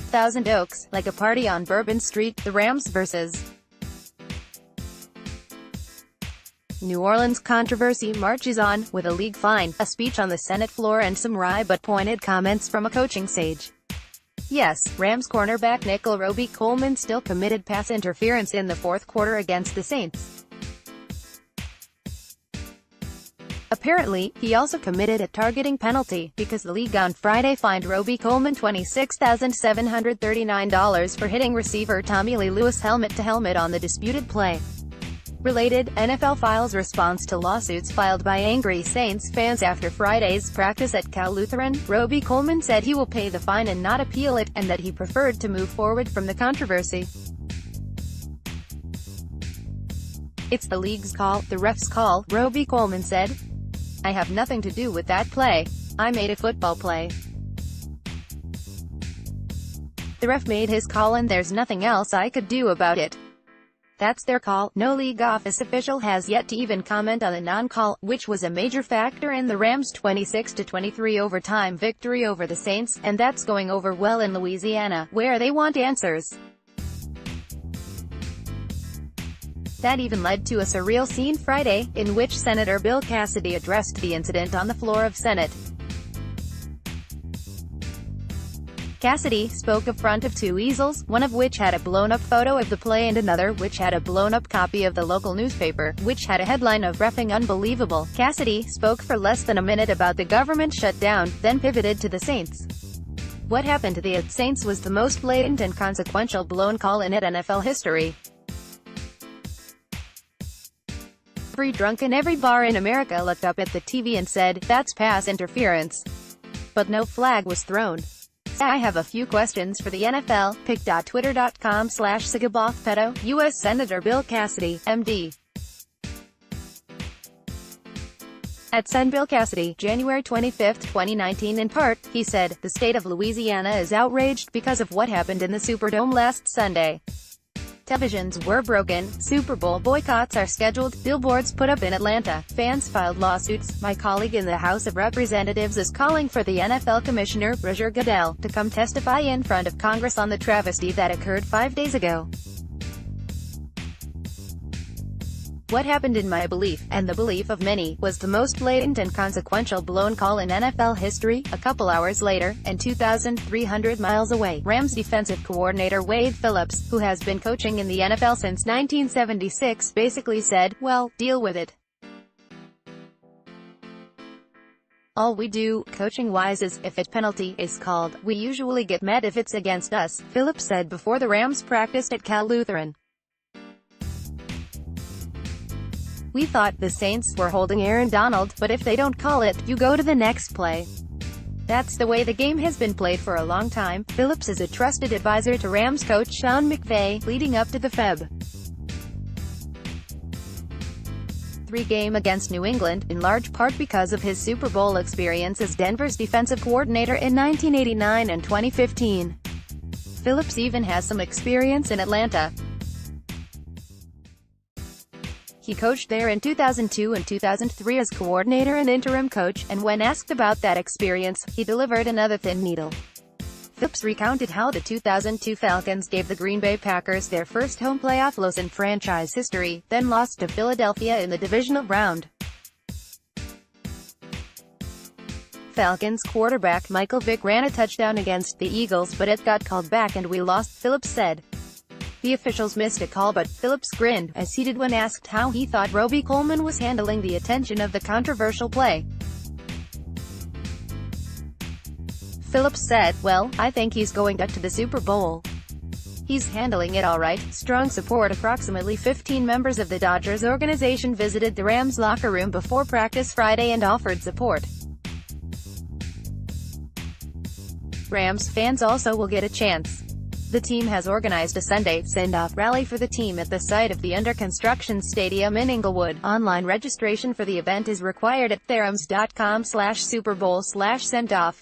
Thousand Oaks, like a party on Bourbon Street, the Rams vs. New Orleans controversy marches on, with a league fine, a speech on the Senate floor and some wry but pointed comments from a coaching sage. Yes, Rams cornerback Nickell Robey-Coleman still committed pass interference in the fourth quarter against the Saints. Apparently, he also committed a targeting penalty, because the league on Friday fined Robey-Coleman $26,739 for hitting receiver Tommylee Lewis helmet-to-helmet on the disputed play. Related, NFL files response to lawsuits filed by angry Saints fans after Friday's practice at Cal Lutheran. Robey-Coleman said he will pay the fine and not appeal it, and that he preferred to move forward from the controversy. "It's the league's call, the ref's call," Robey-Coleman said. "I have nothing to do with that play. I made a football play. The ref made his call and there's nothing else I could do about it. That's their call." No league office official has yet to even comment on the non-call, which was a major factor in the Rams' 26-23 overtime victory over the Saints, and that's going over well in Louisiana, where they want answers. That even led to a surreal scene Friday, in which Senator Bill Cassidy addressed the incident on the floor of Senate. Cassidy spoke in front of two easels, one of which had a blown-up photo of the play and another which had a blown-up copy of the local newspaper, which had a headline of "Reffing Unbelievable." Cassidy spoke for less than a minute about the government shutdown, then pivoted to the Saints. What happened to the Saints was the most blatant and consequential blown call in NFL history. Every drunk in every bar in America looked up at the TV and said, "That's pass interference." But no flag was thrown. I have a few questions for the NFL. pic.twitter.com/sigabothpedo, U.S. Senator Bill Cassidy, MD. At Sen. Bill Cassidy, January 25, 2019. In part, he said, "The state of Louisiana is outraged because of what happened in the Superdome last Sunday. Televisions were broken, Super Bowl boycotts are scheduled, billboards put up in Atlanta, fans filed lawsuits. My colleague in the House of Representatives is calling for the NFL Commissioner, Roger Goodell, to come testify in front of Congress on the travesty that occurred 5 days ago. What happened, in my belief, and the belief of many, was the most blatant and consequential blown call in NFL history." A couple hours later, and 2,300 miles away, Rams defensive coordinator Wade Phillips, who has been coaching in the NFL since 1976, basically said, "Well, deal with it. All we do, coaching-wise, is, if a penalty is called, we usually get mad if it's against us," Phillips said before the Rams practiced at Cal Lutheran. "We thought the Saints were holding Aaron Donald, but if they don't call it, you go to the next play. That's the way the game has been played for a long time." Phillips is a trusted advisor to Rams coach Sean McVay, leading up to the Feb. 3 game against New England, in large part because of his Super Bowl experience as Denver's defensive coordinator in 1989 and 2015. Phillips even has some experience in Atlanta. He coached there in 2002 and 2003 as coordinator and interim coach, and when asked about that experience, he delivered another thin needle. Phillips recounted how the 2002 Falcons gave the Green Bay Packers their first home playoff loss in franchise history, then lost to Philadelphia in the divisional round. Falcons quarterback Michael Vick ran a touchdown against the Eagles, but it got called back and we lost, Phillips said. The officials missed a call, but Phillips grinned, as he did when asked how he thought Robey-Coleman was handling the attention of the controversial play. Phillips said, "Well, I think he's going back to the Super Bowl. He's handling it all right." Strong support. Approximately 15 members of the Dodgers organization visited the Rams locker room before practice Friday and offered support. Rams fans also will get a chance. The team has organized a Sunday send-off rally for the team at the site of the under-construction stadium in Inglewood. Online registration for the event is required at therams.com/Super Bowl/sendoff.